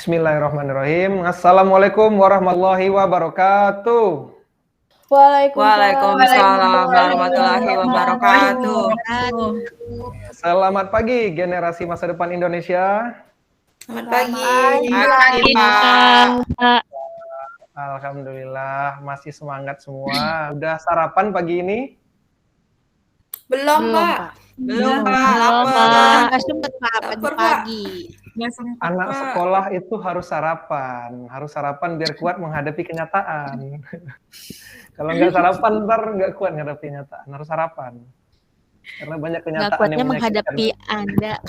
Bismillahirrahmanirrahim. Assalamualaikum warahmatullahi wabarakatuh. Waalaikumsalam warahmatullahi wabarakatuh. Selamat pagi generasi masa depan Indonesia. Selamat pagi, Pak. Alhamdulillah masih semangat semua. Udah sarapan pagi ini? Belum, Pak. Belum, Lapar. Nggak sempet, Pak, pagi-pagi. Anak sekolah itu harus sarapan biar kuat menghadapi kenyataan. Kalau nggak sarapan ntar nggak kuat menghadapi kenyataan, harus sarapan. Karena banyak Nggak kenyataan kuatnya yang menghadapi Anda.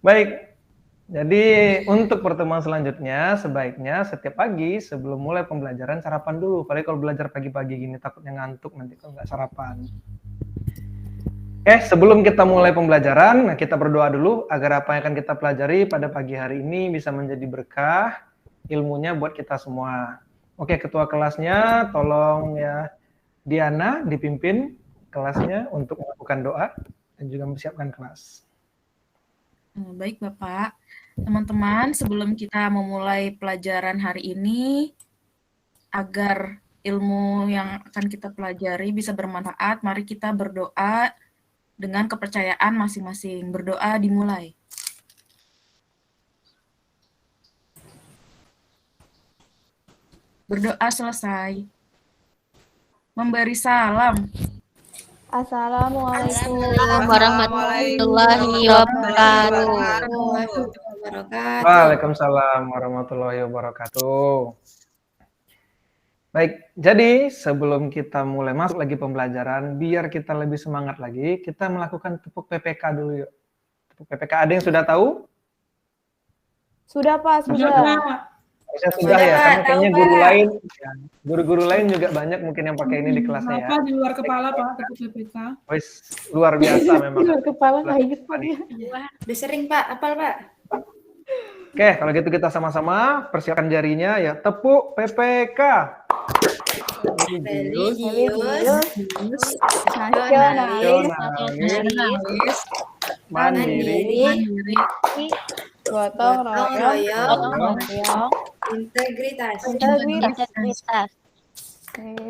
Baik, jadi untuk pertemuan selanjutnya sebaiknya setiap pagi sebelum mulai pembelajaran sarapan dulu. Apalagi kalau belajar pagi-pagi gini takutnya ngantuk nanti kalau nggak sarapan. Sebelum kita mulai pembelajaran, nah kita berdoa dulu agar apa yang akan kita pelajari pada pagi hari ini bisa menjadi berkah ilmunya buat kita semua. Oke, ketua kelasnya tolong ya Diana dipimpin kelasnya untuk melakukan doa dan juga mempersiapkan kelas. Baik Bapak, teman-teman sebelum kita memulai pelajaran hari ini, agar ilmu yang akan kita pelajari bisa bermanfaat, mari kita berdoa dengan kepercayaan masing-masing. Berdoa dimulai. Berdoa selesai. Memberi salam. Assalamualaikum warahmatullahi wabarakatuh. Waalaikumsalam warahmatullahi wabarakatuh. Baik, jadi sebelum kita mulai masuk lagi pembelajaran, biar kita lebih semangat lagi, kita melakukan tepuk PPK dulu yuk. Tepuk PPK, ada yang sudah tahu? Sudah Pak, sudah. Sudah ya, karena kayaknya guru-guru lain juga banyak mungkin yang pakai ini di kelasnya ya. Di luar kepala Pak, tepuk PPK. Wis, luar biasa memang. Di luar kepala kayak gitu. Udah sering Pak, apal Pak. Oke, kalau gitu kita sama-sama persiapkan jarinya ya. Tepuk PPK. Religius, Nasionalis, Mandiri, gotong royong, integritas.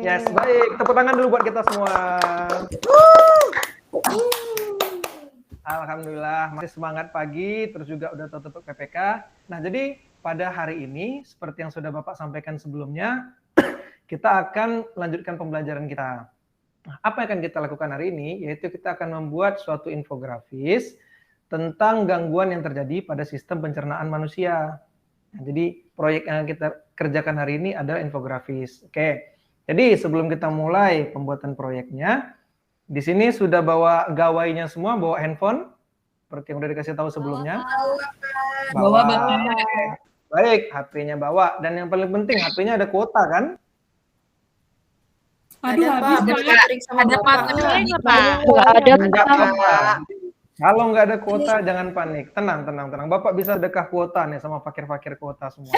Yes, baik. Tepuk tangan dulu buat kita semua. Alhamdulillah, masih semangat pagi, terus juga udah tahu tepuk PPK. Nah, jadi pada hari ini, seperti yang sudah Bapak sampaikan sebelumnya, kita akan lanjutkan pembelajaran kita. Nah, apa yang akan kita lakukan hari ini, yaitu kita akan membuat suatu infografis tentang gangguan yang terjadi pada sistem pencernaan manusia. Nah, jadi proyek yang kita kerjakan hari ini adalah infografis. Oke, jadi sebelum kita mulai pembuatan proyeknya, di sini sudah bawa gawainya semua, bawa handphone, seperti yang udah dikasih tahu sebelumnya. Bawa Bapak. Baik, HP-nya bawa. Dan yang paling penting, HP-nya ada kuota kan? Aduh, habis Pak. Ada patennya Pak. Enggak apa-apa. Kalau nggak ada kuota, jangan panik. Tenang. Bapak bisa sedekah kuota nih sama fakir-fakir kuota semua.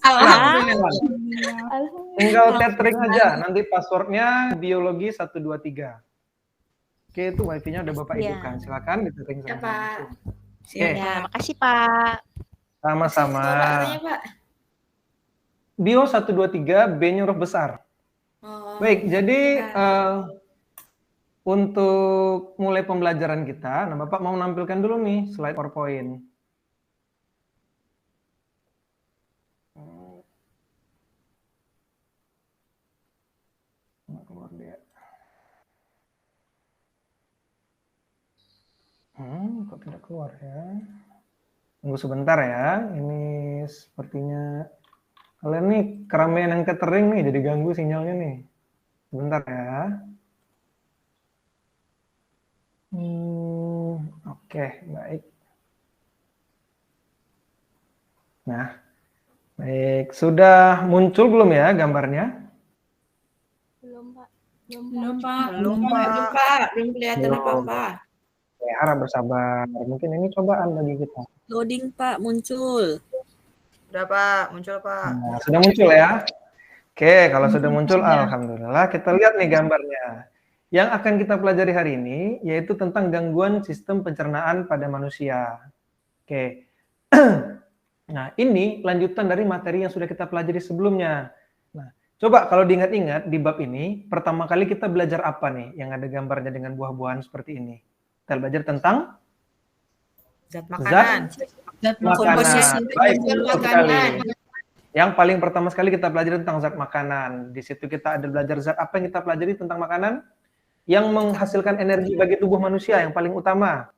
Alhamdulillah. Tinggal tethering aja. Nanti passwordnya biologi 123. Oke, itu wifi-nya udah Bapak hidupkan. Silakan ditethering Ya, sama. Pak. Oke, Ya, makasih Pak. sama-sama. Katanya, Pak. Bio 123, B-nya huruf besar. Oh, Baik, jadi untuk mulai pembelajaran kita, nah Bapak mau menampilkan dulu nih slide PowerPoint. Keluar dia. Kok tidak keluar ya? Tunggu sebentar ya. Ini sepertinya kalian nih keramaian yang tethering nih, jadi ganggu sinyalnya nih. Sebentar ya. Oke, baik. Nah, baik. Sudah muncul belum ya gambarnya? Belum Pak. Belum kelihatan apa-apa. Ya, harap bersabar. Mungkin ini cobaan bagi kita. Loading Pak, muncul. Udah Pak, muncul Pak. Nah, sudah muncul ya? Oke, kalau sudah muncul, alhamdulillah. Kita lihat nih gambarnya. Yang akan kita pelajari hari ini, yaitu tentang gangguan sistem pencernaan pada manusia. Oke, Nah, ini lanjutan dari materi yang sudah kita pelajari sebelumnya. Nah, coba kalau diingat-ingat di bab ini, pertama kali kita belajar apa nih yang ada gambarnya dengan buah-buahan seperti ini? Kita belajar tentang Zat makanan. Zat makanan. komposisi. Baik, Zat betul makanan. sekali. Yang paling pertama sekali kita pelajari tentang zat makanan. Di situ kita ada belajar zat apa yang kita pelajari tentang makanan? Yang menghasilkan energi bagi tubuh manusia yang paling utama.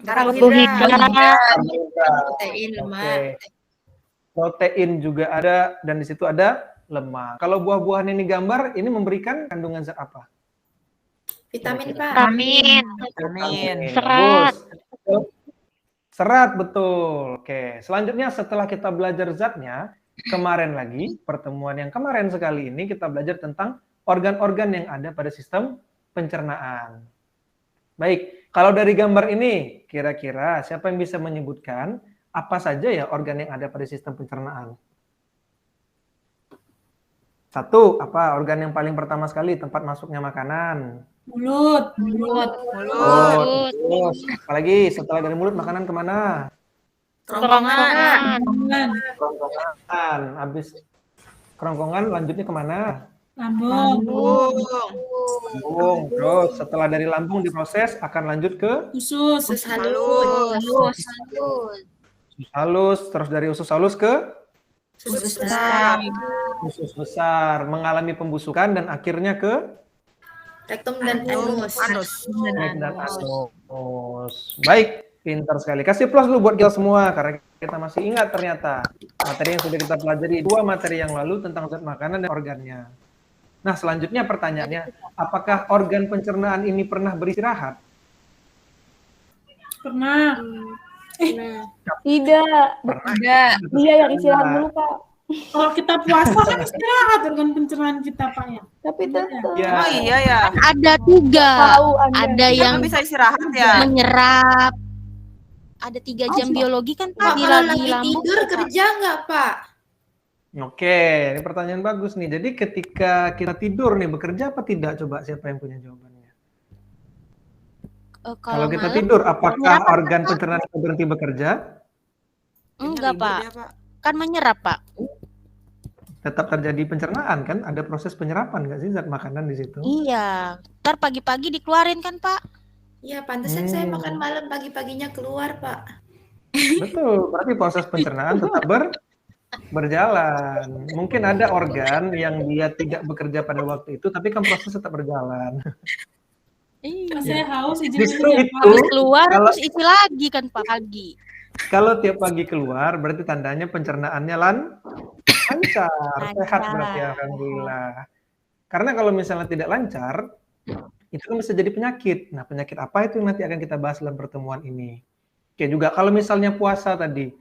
Karbohidrat. Protein, lemak. Oke. Protein juga ada dan di situ ada lemak. Kalau buah-buahan ini gambar, ini memberikan kandungan zat apa? Vitamin, Pak. Vitamin. Vitamin. Serat. Bagus. Serat, betul. Oke, selanjutnya setelah kita belajar zatnya, kemarin lagi, pertemuan yang kemarin sekali ini, kita belajar tentang organ-organ yang ada pada sistem pencernaan. Baik, kalau dari gambar ini, kira-kira siapa yang bisa menyebutkan apa saja ya organ yang ada pada sistem pencernaan? Satu, apa organ yang paling pertama sekali tempat masuknya makanan? Mulut. Mulut. Terus, apalagi setelah dari mulut makanan kemana? Kerongkongan. Kerongkongan. Habis kerongkongan lanjutnya kemana? Lambung. Lambung. Terus setelah dari lambung diproses akan lanjut ke Usus. Usus halus. Halus. usus halus. Terus dari usus halus ke Usus besar. usus besar, mengalami pembusukan dan akhirnya ke Rektum dan anus. leg dan anus. Baik, pintar sekali. Kasih plus dulu buat kita semua karena kita masih ingat ternyata materi yang sudah kita pelajari 2 materi yang lalu tentang zat makanan dan organnya. Nah, selanjutnya pertanyaannya, apakah organ pencernaan ini pernah beristirahat? Pernah. Tidak. Enggak. Dia yang istirahat dulu, Pak. Kalau kita puasa kan istirahat organ pencernaan kita, Pak ya. Tapi tetap. Ya. Oh iya ya. Ada 3. Tahu Anda. Ada yang Kan bisa istirahat ya. menyerap. Ada 3 jam biologi kan Pak Pak, di kalau di lagi lambung. tidur Pak. kerja nggak, Pak? Oke, ini pertanyaan bagus nih. Jadi ketika kita tidur nih, bekerja apa tidak? Coba siapa yang punya jawabannya? Kalau kita malam, tidur, apakah menyerap organ pencernaan itu berhenti bekerja? enggak Libur Pak. dia, Pak. Kan menyerap Pak. Tetap terjadi pencernaan kan? Ada proses penyerapan nggak sih zat makanan di situ? Iya. Ntar pagi-pagi dikeluarin kan Pak. Iya, pantesan saya makan malam pagi-paginya keluar, Pak. Betul, berarti proses pencernaan tetap berjalan. Mungkin ada organ yang dia tidak bekerja pada waktu itu, tapi kan proses tetap berjalan. Kan saya haus izin Justru dulu ya, itu, Pak. Habis keluar kalau- terus isi lagi kan Pak pagi. kalau tiap pagi keluar, berarti tandanya pencernaannya lancar, sehat berarti alhamdulillah. Karena kalau misalnya tidak lancar, itu kan bisa jadi penyakit. Nah, penyakit apa itu yang nanti akan kita bahas dalam pertemuan ini. Oke, juga kalau misalnya puasa tadi,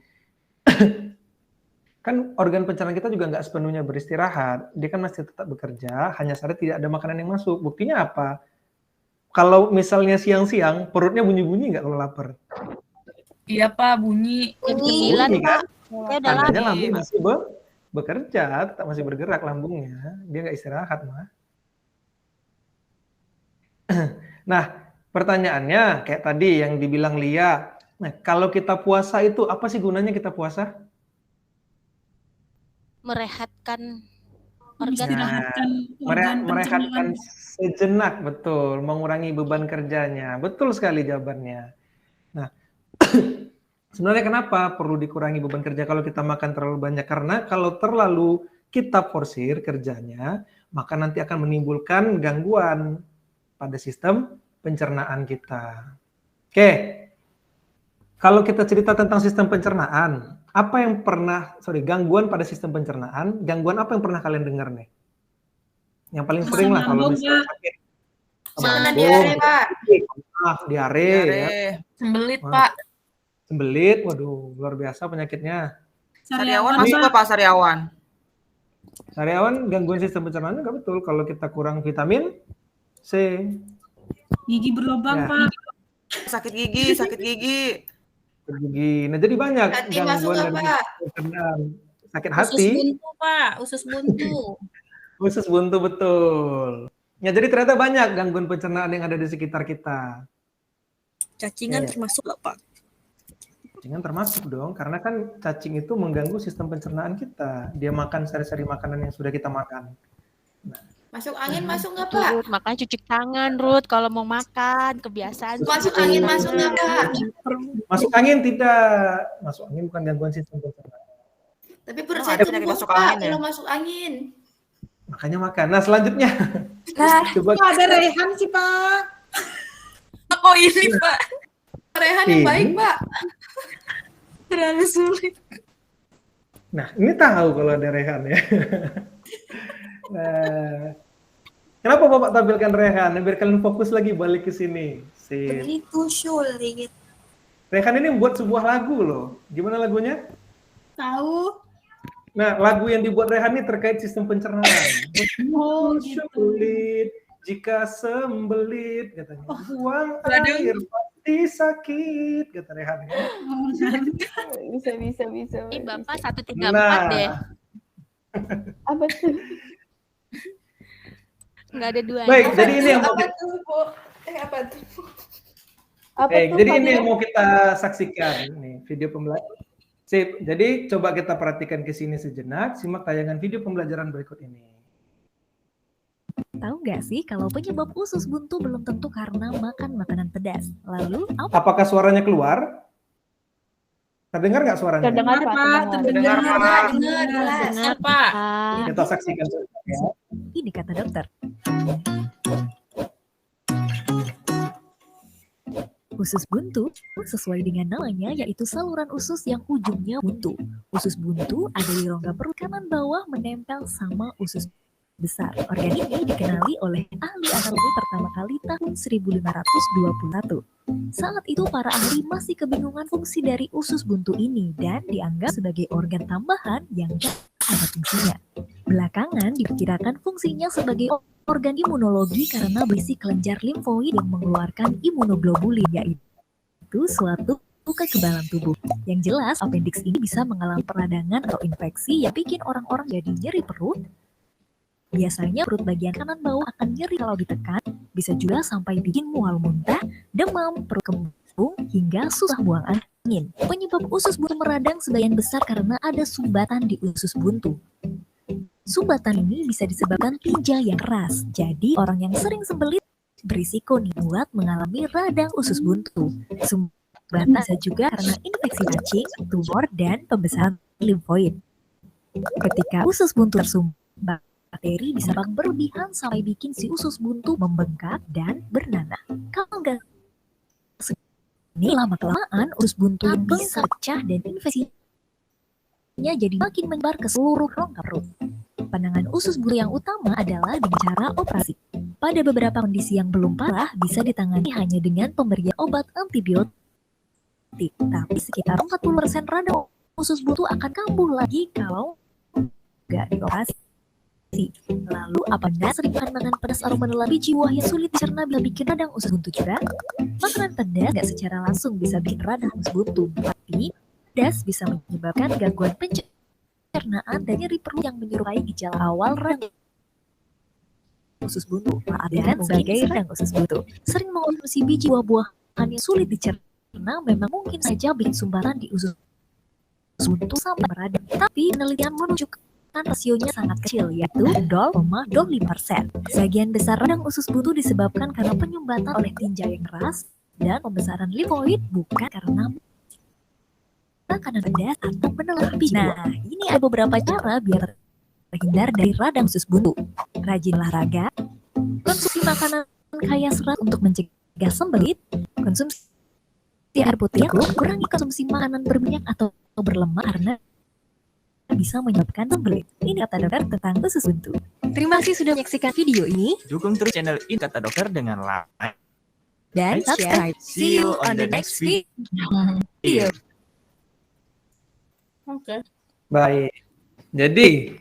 kan organ pencernaan kita juga nggak sepenuhnya beristirahat. Dia kan masih tetap bekerja, hanya saja tidak ada makanan yang masuk. Buktinya apa? Kalau misalnya siang-siang, perutnya bunyi-bunyi nggak kalau lapar? Iya Pak, bunyi. Jam Bunyi 9 kan? Pak. Saya udah Tandanya lapar. lambung masih bekerja, tetap masih bergerak lambungnya. Dia nggak istirahat mah. Nah, pertanyaannya kayak tadi yang dibilang Lia. Nah, kalau kita puasa itu apa sih gunanya kita puasa? Merehatkan organ. Istirahatkan organ Merehatkan pencernaan. sejenak, betul, mengurangi beban kerjanya. Betul sekali jawabannya. Nah, sebenarnya kenapa perlu dikurangi beban kerja kalau kita makan terlalu banyak? Karena kalau terlalu kita forsir kerjanya, maka nanti akan menimbulkan gangguan pada sistem pencernaan kita. Oke, kalau kita cerita tentang sistem pencernaan, apa yang gangguan pada sistem pencernaan, gangguan apa yang pernah kalian dengar nih? Yang paling sering lah kalau misalnya sakit. Sama diare, Pak. Diare, ya. Sembelit Wah. Pak. Sembelit, waduh, luar biasa penyakitnya. Sariawan masuk ke Pak Sariawan. Sariawan gangguan sistem pencernaan nggak betul kalau kita kurang vitamin C. Gigi berlubang, Ya. Pak. Sakit gigi, sakit gigi. Gigi. Nah, jadi banyak Hati masuk gangguan nggak, dan Pak? pencernaan. Sakit Usus hati, buntu, Pak. Usus buntu. usus buntu betul. Ya, jadi ternyata banyak gangguan pencernaan yang ada di sekitar kita. Cacingan Iya. termasuk nggak, Pak? Cacingan termasuk dong, karena kan cacing itu mengganggu sistem pencernaan kita. Dia makan sari-sari makanan yang sudah kita makan. Masuk angin masuk nggak Pak? Ruth, makanya cuci tangan, Ruth, kalau mau makan. Kebiasaan. Masuk angin masuk nggak Pak? Masuk angin tidak. Masuk angin bukan gangguan sistem pencernaan. Tapi perut Oh, saya ada tumbuh penyakit masuk Pak angin ya? kalau masuk angin. Makanya makan. Nah, selanjutnya. Coba Kok ada Rehan sih, Pak? Oh ini Pak, Rehan yang Ini. baik Pak. terlalu sulit. Nah, ini tahu kalau ada Rehan ya. Nah, kenapa Bapak tampilkan Rehan? Biar kalian fokus lagi balik ke sini. Sip. Begitu sulit. Rehan ini membuat sebuah lagu loh. Gimana lagunya? Tahu? Nah, lagu yang dibuat Rehan ini terkait sistem pencernaan. Oh, gitu. Sulit jika sembelit katanya. Buang air pasti sakit kata Rehan. Ya. Bisa. Ini Bapak 134 Nah, deh. Apa tuh? Nggak ada duanya. baik. Jadi ini yang mau Apa tuh Bu? Apa tuh? Apa Baik, tuh? jadi Pak ini Guru? yang mau kita saksikan nih video pembelajaran. Sip. Jadi coba kita perhatikan ke sini sejenak, simak tayangan video pembelajaran berikut ini. Tahu nggak sih kalau penyebab usus buntu belum tentu karena makan makanan pedas? Lalu apa? Apakah suaranya keluar? Terdengar nggak suaranya? Terdengar, Pak. Pak, Terdengar, Pak. Dengar jelas. Benar, Pak. Kita saksikan sebentar ya. Ini kata dokter. Usus buntu sesuai dengan namanya yaitu saluran usus yang ujungnya buntu. Usus buntu ada di rongga perut kanan bawah menempel sama usus besar. Organ ini dikenali oleh ahli anatomi pertama kali tahun 1521. Saat itu para ahli masih kebingungan fungsi dari usus buntu ini dan dianggap sebagai organ tambahan yang ada fungsinya. Belakangan diperkirakan fungsinya sebagai organ imunologi karena berisi kelenjar limfoid yang mengeluarkan imunoglobulin, yaitu suatu kekebalan tubuh. Yang jelas, appendix ini bisa mengalami peradangan atau infeksi yang bikin orang-orang jadi nyeri perut. Biasanya perut bagian kanan bawah akan nyeri kalau ditekan, bisa juga sampai bikin mual muntah, demam, perut kembung, hingga susah buang angin. Penyebab usus buntu meradang sebagian besar karena ada sumbatan di usus buntu. Sumbatan ini bisa disebabkan tinja yang keras. Jadi orang yang sering sembelit berisiko nih buat mengalami radang usus buntu. Sumbatan bisa juga karena infeksi cacing, tumor, dan pembesaran limfoid. Ketika usus buntu tersumbat, bakteri bisa berlebihan sampai bikin si usus buntu membengkak dan bernanah. Kalau nggak ini lama-kelamaan usus buntu bisa pecah dan infeksinya jadi makin menyebar ke seluruh rongga perut. Penanganan usus buntu yang utama adalah dengan cara operasi. Pada beberapa kondisi yang belum parah bisa ditangani hanya dengan pemberian obat antibiotik. Tapi sekitar 40% radang usus buntu akan kambuh lagi kalau nggak dioperasi. Lalu apa Anda sering makan pedas aroma menelan biji buah yang sulit dicerna bisa bikin radang usus buntu juga? Makanan pedas nggak secara langsung bisa bikin radang usus buntu, tapi pedas bisa menyebabkan gangguan pencernaan dan nyeri perut yang menyerupai gejala awal radang usus buntu. Maafkan sebagai radang usus buntu. Sering mengonsumsi biji buah-buahan yang sulit dicerna memang mungkin saja bikin sumbatan di usus buntu sampai meradang. Tapi penelitian menunjukkan rasionya sangat kecil, yaitu 0,25%. Sebagian besar radang usus buntu disebabkan karena penyumbatan oleh tinja yang keras dan pembesaran limfoid, bukan karena makanan pedas atau menelan biji buah. Nah, ini ada beberapa cara biar terhindar dari radang usus buntu. Rajin olahraga, konsumsi makanan kaya serat untuk mencegah sembelit, konsumsi air putih, kurangi konsumsi makanan berminyak atau berlemak karena bisa menyebabkan sembelit. Ini kata dokter tentang usus buntu. Terima kasih sudah menyaksikan video ini Dukung terus channel Ini Kata Dokter dengan like dan subscribe. See you on the next video. Oke. Baik. Jadi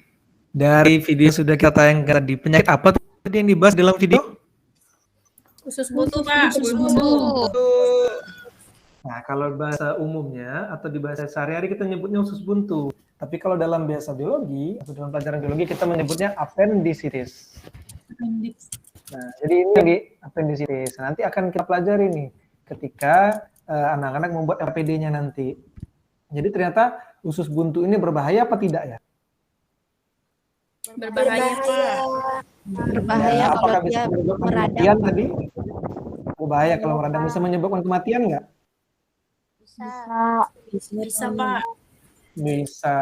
dari video sudah kita tayangkan tadi, penyakit apa tadi yang dibahas dalam video? Usus buntu, Pak. Usus buntu. Nah, kalau bahasa umumnya atau di bahasa sehari-hari kita nyebutnya usus buntu. Tapi kalau dalam bahasa biologi atau dalam pelajaran biologi kita menyebutnya appendicitis. Nah, jadi ini lagi appendicitis. Nanti akan kita pelajari nih ketika anak-anak membuat RPD-nya nanti. Jadi ternyata usus buntu ini berbahaya apa tidak ya? Berbahaya, Pak. Berbahaya kalau apakah dia bisa menyebabkan meradang. kematian tadi? Berbahaya kalau meradang, bisa menyebabkan kematian nggak? Bisa, Pak. Bisa.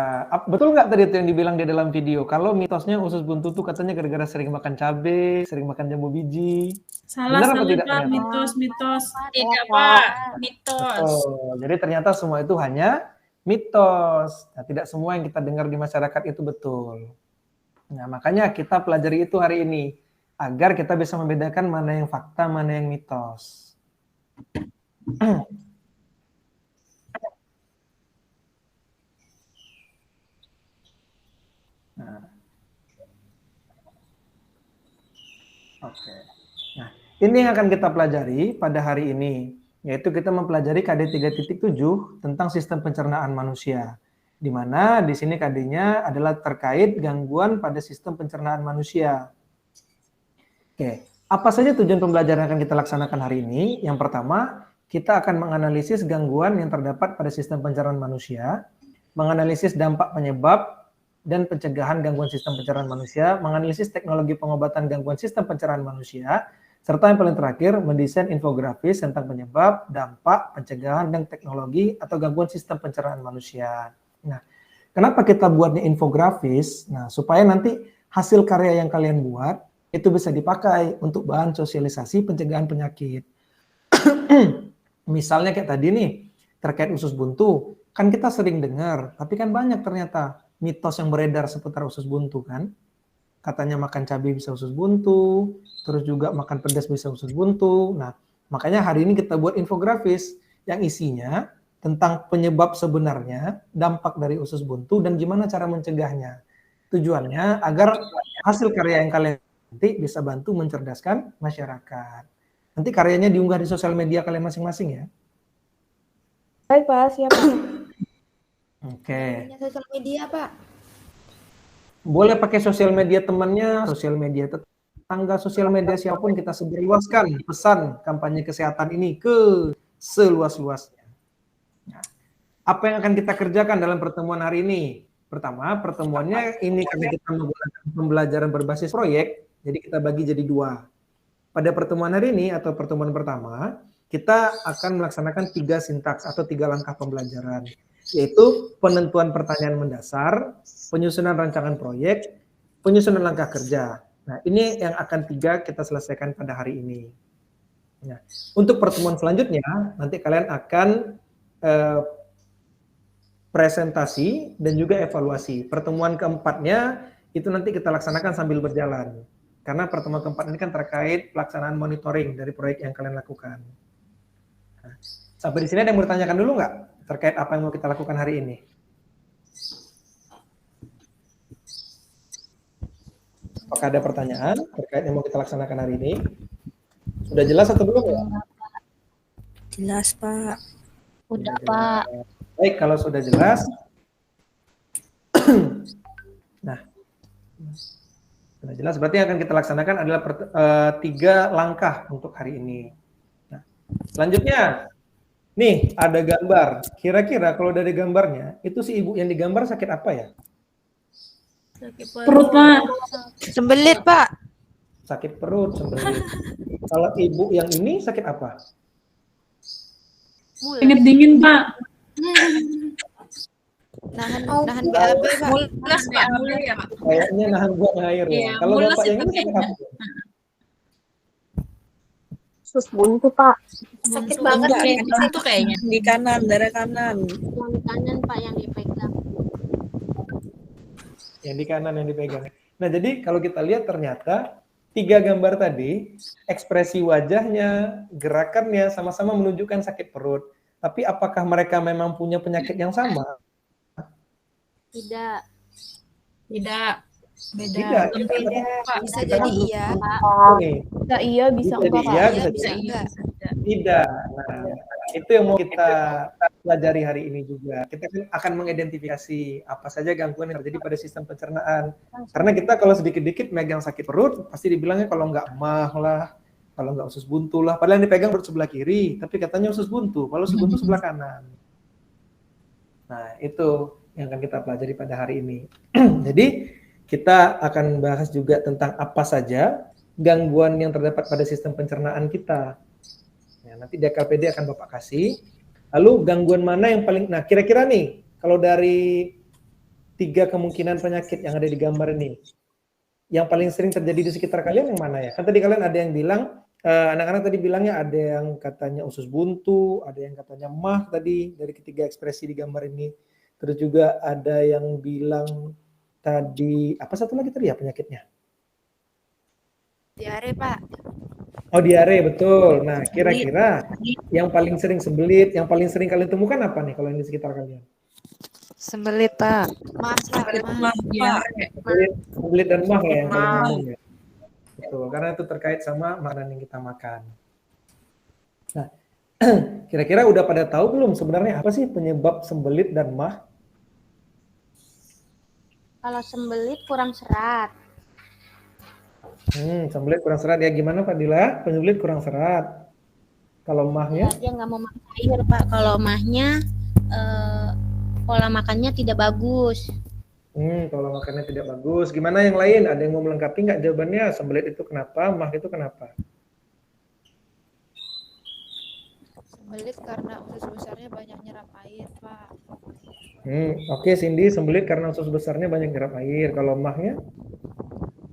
Betul nggak tadi itu yang dibilang di dalam video? Kalau mitosnya usus buntu tuh katanya gara-gara sering makan cabai, sering makan jambu biji. Salah, Benar apa salah, tidak Pak. ternyata? Mitos. Tidak, Pak. Mitos. Oh, jadi ternyata semua itu hanya mitos. Nah, tidak semua yang kita dengar di masyarakat itu betul. Nah, makanya kita pelajari itu hari ini agar kita bisa membedakan mana yang fakta, mana yang mitos. Nah. Oke. Nah, ini yang akan kita pelajari pada hari ini, yaitu kita mempelajari KD 3.7 tentang sistem pencernaan manusia. Di mana di sini KD-nya adalah terkait gangguan pada sistem pencernaan manusia. Oke, apa saja tujuan pembelajaran yang akan kita laksanakan hari ini? Yang pertama, kita akan menganalisis gangguan yang terdapat pada sistem pencernaan manusia, menganalisis dampak penyebab dan pencegahan gangguan sistem pencernaan manusia, menganalisis teknologi pengobatan gangguan sistem pencernaan manusia, serta yang paling terakhir, mendesain infografis tentang penyebab, dampak, pencegahan, dan teknologi atau gangguan sistem pencernaan manusia. Nah, kenapa kita buatnya infografis? Nah, supaya nanti hasil karya yang kalian buat itu bisa dipakai untuk bahan sosialisasi pencegahan penyakit. Misalnya kayak tadi nih, terkait usus buntu, kan kita sering dengar, tapi kan banyak ternyata mitos yang beredar seputar usus buntu kan. Katanya makan cabai bisa usus buntu, terus juga makan pedas bisa usus buntu. Nah, makanya hari ini kita buat infografis yang isinya tentang penyebab sebenarnya, dampak dari usus buntu, dan gimana cara mencegahnya. Tujuannya agar hasil karya yang kalian nanti bisa bantu mencerdaskan masyarakat. Nanti karyanya diunggah di sosial media kalian masing-masing ya. Baik, Pak. Siap, Pak. Oke. Punya sosial media, Pak. Boleh pakai sosial media temannya, sosial media tetangga, sosial media siapapun, kita sebarluaskan pesan kampanye kesehatan ini ke seluas-luasnya. Nah, apa yang akan kita kerjakan dalam pertemuan hari ini? Pertama, pertemuannya ini karena kita menggunakan pembelajaran berbasis proyek, jadi kita bagi jadi dua. Pada pertemuan hari ini atau pertemuan pertama, kita akan melaksanakan 3 sintaks atau 3 langkah pembelajaran, yaitu penentuan pertanyaan mendasar, penyusunan rancangan proyek, penyusunan langkah kerja. Nah, ini yang akan 3 kita selesaikan pada hari ini. Nah, untuk pertemuan selanjutnya, nanti kalian akan presentasi dan juga evaluasi. Pertemuan keempatnya itu nanti kita laksanakan sambil berjalan. Karena pertemuan keempat ini kan terkait pelaksanaan monitoring dari proyek yang kalian lakukan. Nah, sampai di sini ada yang mau ditanyakan dulu nggak terkait apa yang mau kita lakukan hari ini? Apakah ada pertanyaan terkait yang mau kita laksanakan hari ini? Sudah jelas atau belum ya? Jelas, Pak. Udah, Sudah Pak. jelas. Baik, kalau sudah jelas. Nah, sudah jelas, berarti yang akan kita laksanakan adalah 3 langkah untuk hari ini. Nah, selanjutnya, nih ada gambar. Kira-kira kalau dari gambarnya, itu si ibu yang digambar sakit apa ya? Perut, Pak. Sembelit, Pak. Sakit perut, sembelit. Kalau ibu yang ini sakit apa? Keringet dingin, Pak. Nahan BAB, Pak. Mules, Pak. Mules ya, Pak. Kayaknya nahan buang air ya. Iya, Kalau mules bapak yang itu ini sakit kayaknya. apa? Usus buntu, Pak. Sakit banget sih. Itu kayaknya. Di kanan, darah kanan. Yang di kanan, Pak, yang dipegang. Yang di kanan yang dipegang. Nah, jadi kalau kita lihat ternyata 3 gambar tadi, ekspresi wajahnya, gerakannya sama-sama menunjukkan sakit perut. Tapi apakah mereka memang punya penyakit yang sama? Tidak. Tidak. Tidak. Bisa jadi iya. Nih, Bisa iya, bisa Bisa enggak, iya, Pak. bisa Bisa enggak. tidak. Nah, itu yang mau kita pelajari hari ini juga. Kita akan mengidentifikasi apa saja gangguan yang terjadi pada sistem pencernaan. Karena kita kalau sedikit-dikit megang sakit perut, pasti dibilangnya kalau nggak emah lah, kalau nggak usus buntu lah. Padahal yang dipegang perut sebelah kiri, tapi katanya usus buntu. Kalau usus buntu sebelah kanan. Nah, itu yang akan kita pelajari pada hari ini. Jadi, kita akan bahas juga tentang apa saja gangguan yang terdapat pada sistem pencernaan kita. Ya, nanti di KPD akan Bapak kasih. Lalu gangguan mana yang paling, nah kira-kira nih, kalau dari 3 kemungkinan penyakit yang ada di gambar ini, yang paling sering terjadi di sekitar kalian yang mana ya? Kan tadi kalian ada yang bilang, anak-anak tadi bilangnya ada yang katanya usus buntu, ada yang katanya MAH tadi, dari ketiga ekspresi di gambar ini. Terus juga ada yang bilang tadi, apa satu lagi tadi ya penyakitnya? Diare, Pak. Oh, diare, betul. Nah, kira-kira yang paling sering sembelit, yang paling sering kalian temukan apa nih kalau yang di sekitar kalian? Sembelit, Pak. Sembelit dan mah ya yang paling umum ya. Betul, karena itu terkait sama makanan yang kita makan. Nah, kira-kira udah pada tahu belum sebenarnya apa sih penyebab sembelit dan mah? Kalau sembelit kurang serat. Sembelit kurang serat ya, gimana Pak Dila? Penyembelit kurang serat. Kalau mahnya? Ya, dia nggak mau makan air, Pak. Kalau mahnya pola makannya tidak bagus. Kalau makannya tidak bagus. Gimana yang lain? Ada yang mau melengkapi nggak jawabannya? Sembelit itu kenapa? Mah itu kenapa? Sembelit karena usus besarnya banyak nyerap air, Pak. Oke, Cindy, sembelit karena usus besarnya banyak nyerap air. Kalau mahnya?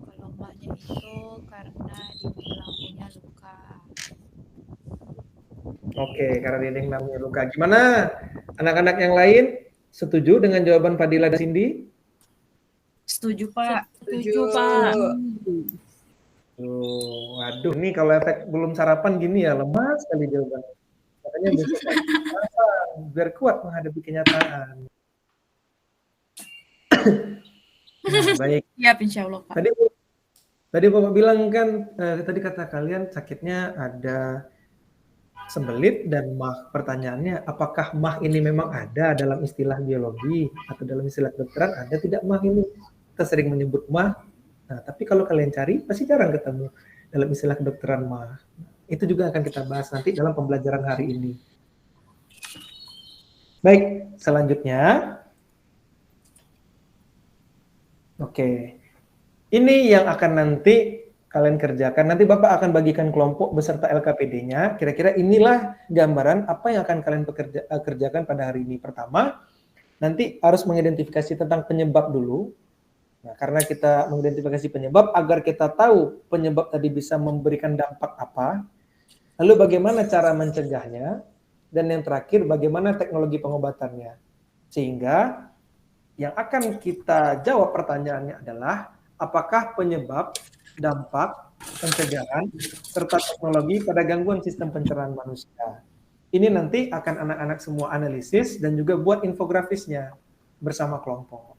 Kalau mahnya itu karena dinding lambungnya luka. Oke, karena dinding lambungnya luka. Gimana? Anak-anak yang lain setuju dengan jawaban Fadila dan Cindy? Setuju, Pak. Setuju, Pak. Waduh, nih kalau efek belum sarapan gini ya, lemah sekali jawabannya. Makanya besok biar kuat menghadapi kenyataan. Nah, baik. Siap, insya Allah, Pak. Tadi Bapak bilang kan, tadi kata kalian sakitnya ada sembelit dan mah. Pertanyaannya, apakah mah ini memang ada dalam istilah biologi atau dalam istilah kedokteran? Ada tidak mah ini? Kita sering menyebut mah. Nah, tapi kalau kalian cari, pasti jarang ketemu dalam istilah kedokteran mah. Itu juga akan kita bahas nanti dalam pembelajaran hari ini. Baik, selanjutnya. Oke. Ini yang akan nanti kalian kerjakan. Nanti Bapak akan bagikan kelompok beserta LKPD-nya. Kira-kira inilah gambaran apa yang akan kalian kerjakan pada hari ini. Pertama, nanti harus mengidentifikasi tentang penyebab dulu. Nah, karena kita mengidentifikasi penyebab, agar kita tahu penyebab tadi bisa memberikan dampak apa, lalu bagaimana cara mencegahnya, dan yang terakhir, bagaimana teknologi pengobatannya. Sehingga yang akan kita jawab pertanyaannya adalah, apakah penyebab, dampak, pencegahan, serta teknologi pada gangguan sistem pencernaan manusia. Ini nanti akan anak-anak semua analisis dan juga buat infografisnya bersama kelompok.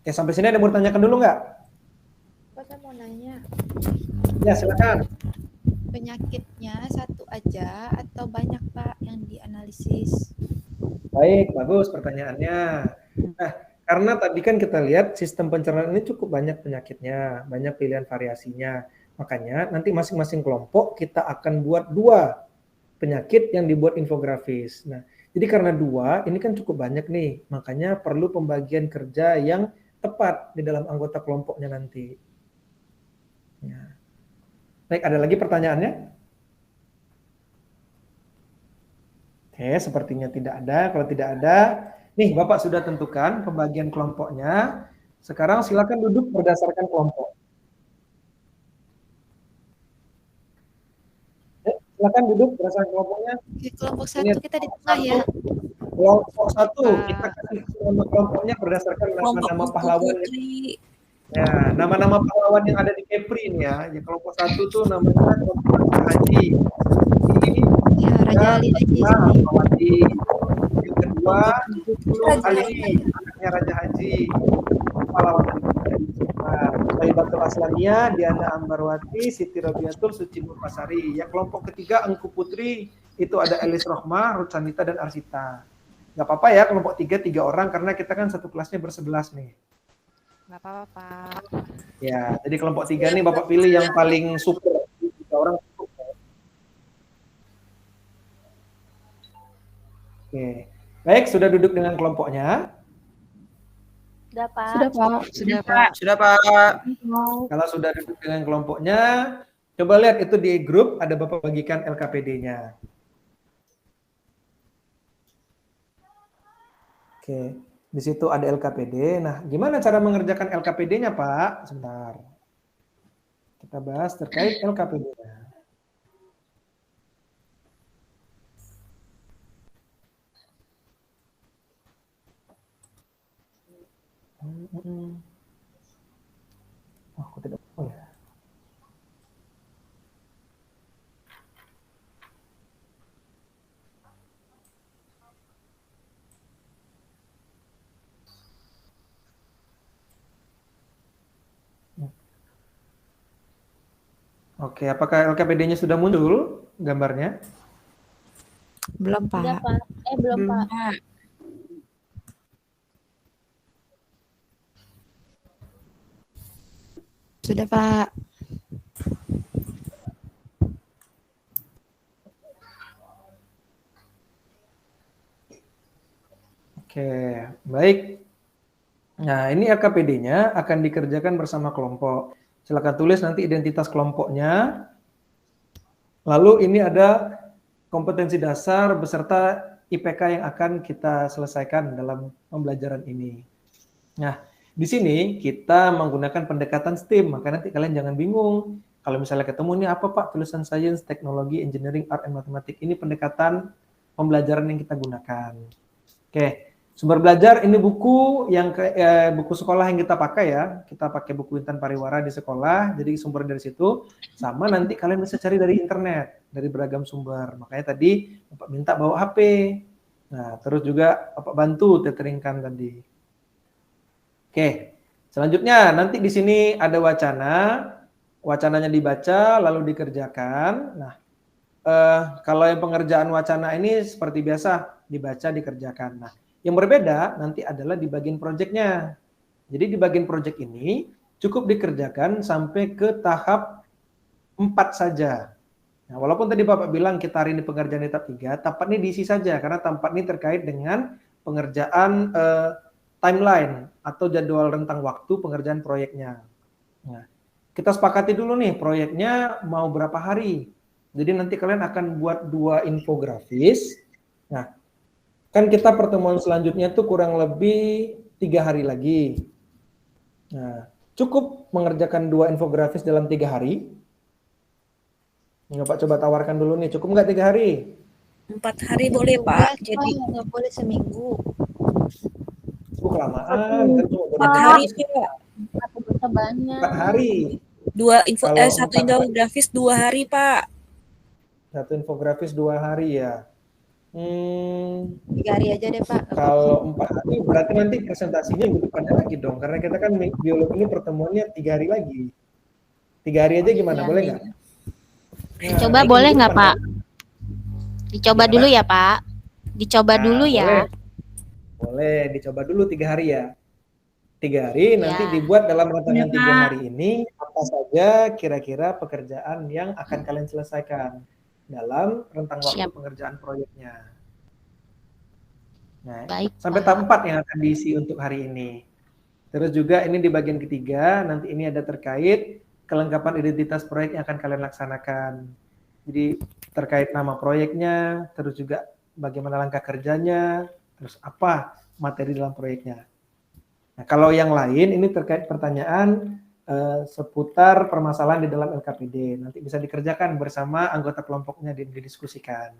Oke, sampai sini ada yang mau ditanyakan dulu nggak? Pak, saya mau nanya, Ya, silakan. penyakitnya satu aja atau banyak, Pak, yang dianalisis? Baik, bagus pertanyaannya. Nah, karena tadi kan kita lihat sistem pencernaan ini cukup banyak penyakitnya, banyak pilihan variasinya. Makanya nanti masing-masing kelompok kita akan buat 2 penyakit yang dibuat infografis. Nah, jadi karena 2, ini kan cukup banyak nih, makanya perlu pembagian kerja yang tepat di dalam anggota kelompoknya nanti. Ya. Baik, ada lagi pertanyaannya? Oke, sepertinya tidak ada. Kalau tidak ada, nih Bapak sudah tentukan pembagian kelompoknya. Sekarang silakan duduk berdasarkan kelompok. Silakan duduk berdasarkan kelompoknya. Di kelompok 1 kita di tengah ya. Kelompok 1 kita kasih nama kelompoknya berdasarkan nama-nama pahlawan. Ya, nama-nama pahlawan yang ada di Kepri ini ya. Di kelompok 1 tuh namanya kelompok Haji. Ya, Raja Ali Haji. Haji. Yang kedua, Ali, anaknya Raja Haji. Pahlawan Thaibatul Aslamiyah, Diana Ambarwati, Siti Robiatul, Suci Nurpasari. Yang kelompok ketiga, Engku Putri, itu ada Elis Rohmah, Ruth Sanita, dan Arsita. Nggak apa-apa ya, kelompok 3 orang, karena kita kan satu kelasnya ber-11 nih. Nggak apa-apa, Pak. Ya, jadi kelompok 3 nih Bapak pilih yang paling super. 3 orang cukup. Oke. Baik, sudah duduk dengan kelompoknya? Sudah, Pak. Sudah, Pak. Sudah, Pak. Sudah, Pak. Kalau sudah duduk dengan kelompoknya, coba lihat itu di grup ada Bapak bagikan LKPD-nya. Oke, di situ ada LKPD. Nah, gimana cara mengerjakan LKPD-nya, Pak? Sebentar. Kita bahas terkait LKPD-nya. Oh, aku tidak tahu ya. Oke, apakah LKPD-nya sudah muncul gambarnya? Belum, Sudah, Pak. Pak. Belum, Pak. Sudah, Pak. Oke, baik. Nah, ini LKPD-nya akan dikerjakan bersama kelompok. Silakan tulis nanti identitas kelompoknya. Lalu ini ada kompetensi dasar beserta IPK yang akan kita selesaikan dalam pembelajaran ini. Nah, di sini kita menggunakan pendekatan STEAM, maka nanti kalian jangan bingung. Kalau misalnya ketemu ini apa Pak, tulisan Science, Teknologi, Engineering, Art, and Mathematics, ini pendekatan pembelajaran yang kita gunakan. Oke, sumber belajar ini buku yang buku sekolah yang kita pakai ya. Kita pakai buku Intan Pariwara di sekolah, jadi sumber dari situ. Sama nanti kalian bisa cari dari internet, dari beragam sumber. Makanya tadi Bapak minta bawa HP. Nah, terus juga Bapak bantu teteringkan tadi. Oke, selanjutnya nanti di sini ada wacana. Wacananya dibaca lalu dikerjakan. Nah, kalau yang pengerjaan wacana ini seperti biasa, dibaca, dikerjakan. Nah, yang berbeda nanti adalah di bagian proyeknya. Jadi di bagian proyek ini cukup dikerjakan sampai ke tahap 4 saja. Nah, walaupun tadi Bapak bilang kita hari ini pengerjaan di tahap 3, tahap 4 ini diisi saja karena tahap 4 ini terkait dengan pengerjaan timeline atau jadwal rentang waktu pengerjaan proyeknya. Nah, kita sepakati dulu nih proyeknya mau berapa hari. Jadi nanti kalian akan buat 2 infografis. Nah, kan kita pertemuan selanjutnya tuh kurang lebih 3 hari lagi. Nah, cukup mengerjakan 2 infografis dalam 3 hari. Pak coba tawarkan dulu nih, cukup nggak 3 hari? 4 hari boleh, Pak. Jadi nggak boleh seminggu. Kelamaan. 4 hari, Pak. Banyak. 4 hari. 1 infografis 2 hari, Pak. 1 infografis 2 hari ya. 3 hari aja deh, Pak. Kalau 4 hari berarti nanti presentasinya minggu depannya lagi dong. Karena kita kan biologi ini pertemuannya 3 hari lagi. 3 hari aja gimana? Boleh nggak? Nah, Coba boleh nggak, Pak? Dicoba dulu ya, Pak. Dicoba dulu ya. Boleh, dicoba dulu 3 hari ya. 3 hari nanti dibuat dalam rantangan 3 hari ini apa saja kira-kira pekerjaan yang akan kalian selesaikan dalam rentang waktu pengerjaan proyeknya. Nah, sampai tahap 4 yang akan diisi untuk hari ini. Terus juga ini di bagian ketiga, nanti ini ada terkait kelengkapan identitas proyek yang akan kalian laksanakan. Jadi terkait nama proyeknya, terus juga bagaimana langkah kerjanya, terus apa materi dalam proyeknya. Nah, kalau yang lain ini terkait pertanyaan seputar permasalahan di dalam LKPD. Nanti bisa dikerjakan bersama anggota kelompoknya didiskusikan.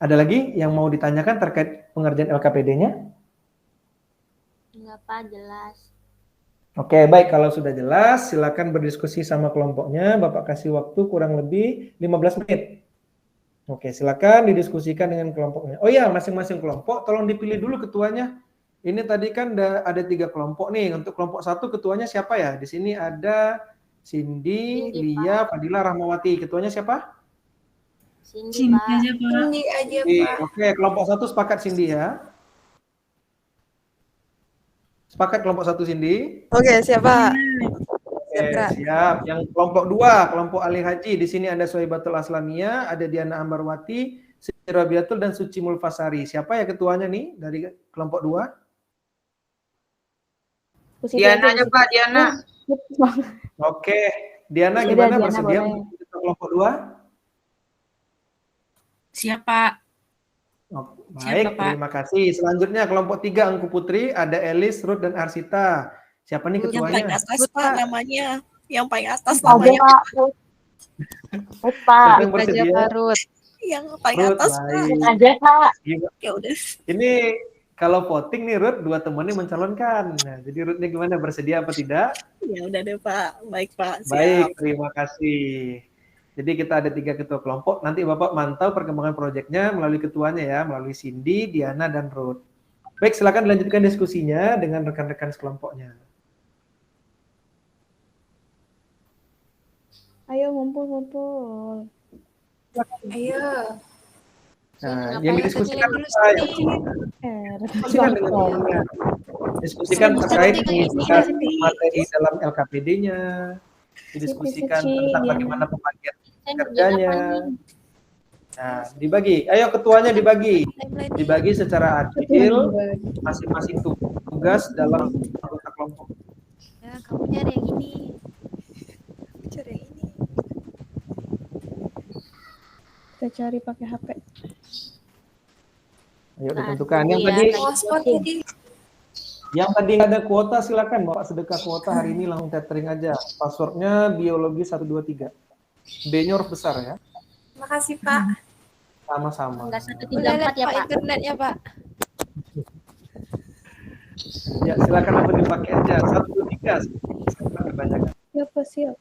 Ada lagi yang mau ditanyakan terkait pengerjaan LKPD-nya? Enggak, Pak, jelas. Oke, baik. Kalau sudah jelas, silakan berdiskusi sama kelompoknya. Bapak kasih waktu kurang lebih 15 menit. Oke, silakan didiskusikan dengan kelompoknya. Oh iya, masing-masing kelompok tolong dipilih dulu ketuanya. Ini tadi kan ada 3 kelompok nih. Untuk kelompok 1 ketuanya siapa ya? Di sini ada Cindy, Lia, Fadila, Rahmawati. Ketuanya siapa? Cindy, Pak. aja, Pak. Cindy aja, Pak. Oke, kelompok 1 sepakat Cindy ya. Sepakat kelompok 1 Cindy? Oke, siapa? Oke, siap. Yang kelompok 2, kelompok Ali Haji. Di sini ada Suhaibatul Aslamia, ada Diana Ambarwati, Rabiatul dan Suci Mulfasari. Siapa ya ketuanya nih dari kelompok 2? Diana aja Pak, Diana. Oke, Diana Sudah, gimana Diana bersedia boleh. untuk ikut kelompok 2? Siap, Pak. Oh, Siap, baik, Bapak. terima kasih. Selanjutnya kelompok 3 Angku Putri, ada Elis, Ruth, dan Arsita. Siapa nih Yang paling ketuanya? atas Pak namanya. Yang paling atas Aja namanya. Pak. Pak. Siapa yang Aja bersedia? Pak Ruth. Yang paling Ruth, atas Pak. baik. Aja Pak. Gimana? Ya udah. Ini kalau voting nih Ruth, 2 temannya mencalonkan. Nah, jadi Ruth ini gimana, bersedia apa tidak? Ya udah deh Pak. Baik Pak. Siap. Baik, terima kasih. Jadi kita ada 3 ketua kelompok. Nanti Bapak mantau perkembangan proyeknya melalui ketuanya ya, melalui Cindy, Diana, dan Ruth. Baik, silakan lanjutkan diskusinya dengan rekan-rekan sekelompoknya. Ayo ngumpul-ngumpul. Ayo. Nah, Ngapain yang kita didiskusikan jelek terus apa ya? nih? Diskusikan dengan temannya. Diskusikan terkait mengisikan materi dalam LKPD-nya, didiskusikan tentang bagaimana pembagian kerjanya. Nah, dibagi. Ayo ketuanya dibagi. Dibagi secara adil masing-masing tugas dalam anggota kelompok. Ya, kamu nyari yang ini. Aku cari yang ini. Kita cari pakai HP. Ayo ditentukan. Yang tadi nggak ada kuota silakan Bapak sedekah kuota hari ini langsung tethering aja. Passwordnya biologi 123. B-nya huruf besar ya. Makasih Pak. Sama-sama. Enggak 134 Udah lihat ya, Pak Pak. internetnya Pak. Ya silakan apa dipakai aja. 123. Sampai kebanyakan. Siap Pak, siap.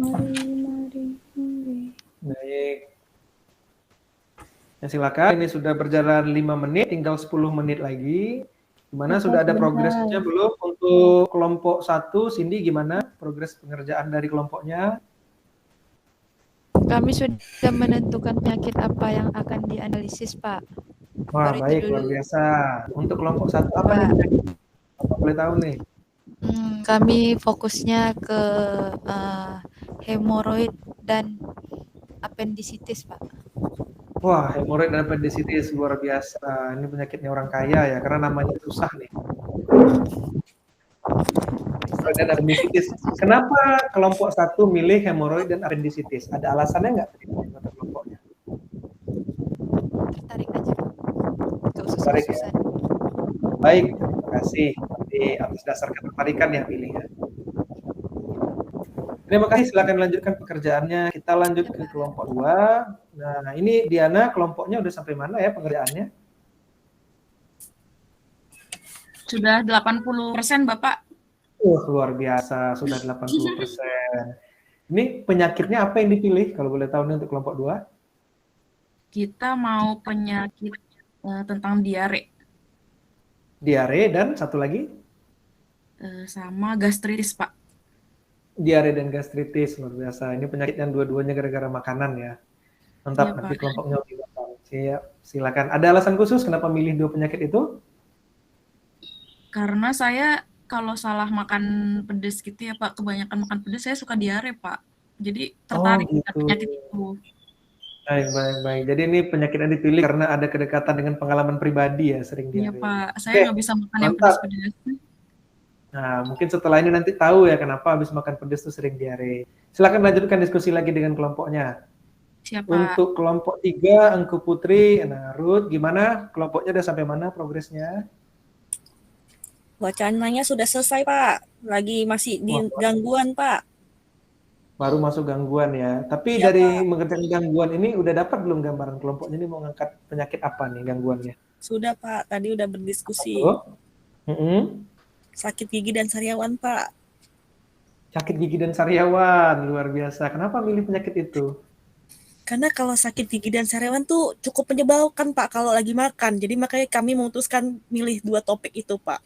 Mari. Baik. Ya silakan. Ini sudah berjalan 5 menit, tinggal 10 menit lagi. Gimana, sudah ada progresnya belum untuk kelompok 1? Cindy, gimana progres pengerjaan dari kelompoknya? Kami sudah menentukan penyakit apa yang akan dianalisis Pak. Wah, Baru itu baik, dulu. luar biasa. Untuk kelompok 1 apa nih penyakit? Apa boleh tahu nih? Kami fokusnya ke hemoroid dan apendisitis Pak. Wah, hemoroid dan apendisitis luar biasa. Ini penyakitnya orang kaya ya, karena namanya susah nih. Hemoroid dan apendisitis. Kenapa kelompok 1 milih hemoroid dan apendisitis? Ada alasannya nggak tadi kata kelompoknya? Tertarik aja Pak. Gak usah Tertarik ya? susah-susah. Baik, terima kasih. Di atas dasar ketertarikan yang pilih ya. Terima kasih, silakan lanjutkan pekerjaannya. Kita lanjut ke kelompok 2. Nah, ini Diana, kelompoknya udah sampai mana ya pengerjaannya? Sudah 80% Bapak. Luar biasa, sudah 80%. Ini penyakitnya apa yang dipilih, kalau boleh tahu nih untuk kelompok 2? Kita mau penyakit tentang diare. Diare dan satu lagi? Sama gastritis, Pak. Diare dan gastritis, luar biasa. Ini penyakit yang dua-duanya gara-gara makanan ya. Mantap, Iya, nanti Pak. kelompoknya lebih matang. Siap, silakan. Ada alasan khusus kenapa milih 2 penyakit itu? Karena saya kalau salah makan pedas gitu ya Pak, kebanyakan makan pedas saya suka diare Pak. Jadi tertarik dengan gitu. penyakit itu. Baik. Jadi ini penyakit yang dipilih karena ada kedekatan dengan pengalaman pribadi ya, sering Iya diare. Pak, saya Oke, nggak bisa makan yang mantap. pedas-pedas. Nah, mungkin setelah ini nanti tahu ya kenapa habis makan pedas tuh sering diare. Silakan lanjutkan diskusi lagi dengan kelompoknya. Siapa? Untuk kelompok 3, Angku Putri, nah Ruth, gimana? Kelompoknya udah sampai mana progresnya? Wacananya sudah selesai Pak. Lagi masih di gangguan Pak. Baru masuk gangguan ya. Tapi Iya, dari Pak. mengerjakan gangguan ini udah dapat belum gambaran kelompoknya ini mau ngangkat penyakit apa nih gangguannya? Sudah Pak. Tadi udah berdiskusi. Sakit gigi dan sariawan Pak. Sakit gigi dan sariawan, luar biasa. Kenapa milih penyakit itu? Karena kalau sakit gigi dan sariawan tuh cukup menyebalkan Pak kalau lagi makan. Jadi makanya kami memutuskan milih 2 topik itu Pak.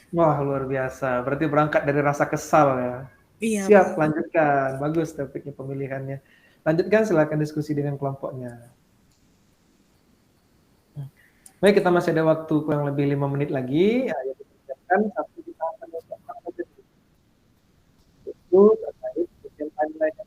Wah, luar biasa. Berarti berangkat dari rasa kesal ya. Iya, Siap, Pak. lanjutkan. Bagus topiknya, pemilihannya. Lanjutkan, silakan diskusi dengan kelompoknya. Baik, kita masih ada waktu kurang lebih 5 menit lagi. Ayo dikerjakan, tapi kita akan itu terkait dengan timeline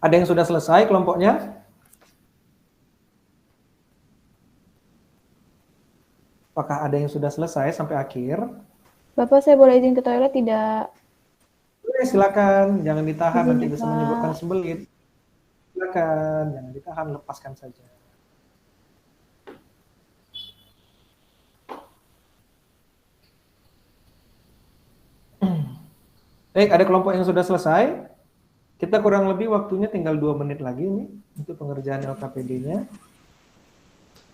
Ada yang sudah selesai kelompoknya? Apakah ada yang sudah selesai sampai akhir? Bapak, saya boleh izin ke toilet tidak? Boleh, silakan. Jangan ditahan, Izin nanti ya, bisa Pak. menyebabkan sembelit. Silakan, jangan ditahan, lepaskan saja. Baik, ada kelompok yang sudah selesai. Kita kurang lebih waktunya tinggal 2 menit lagi nih untuk pengerjaan LKPD-nya.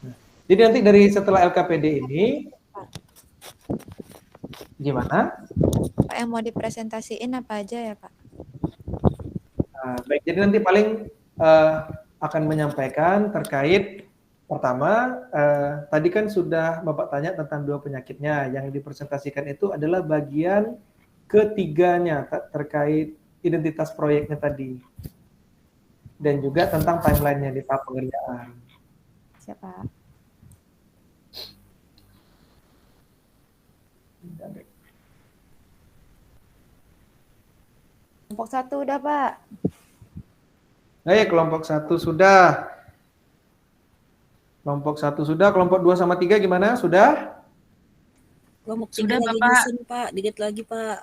Nah, jadi nanti dari setelah LKPD ini, gimana? Pak, yang mau dipresentasiin apa aja ya Pak? Baik, jadi nanti paling akan menyampaikan terkait pertama, tadi kan sudah Bapak tanya tentang 2 penyakitnya. Yang dipresentasikan itu adalah bagian ketiganya terkait identitas proyeknya tadi. Dan juga tentang timeline-nya di tahap pengerjaan. Siapa? Kelompok 1 udah Pak. Baik, kelompok 1 sudah. Kelompok 1 sudah, kelompok 2 sama 3 gimana? Sudah? Kelompok Sudah, 3 lagi Bapak. nyusun, Pak. Dikit lagi, Pak.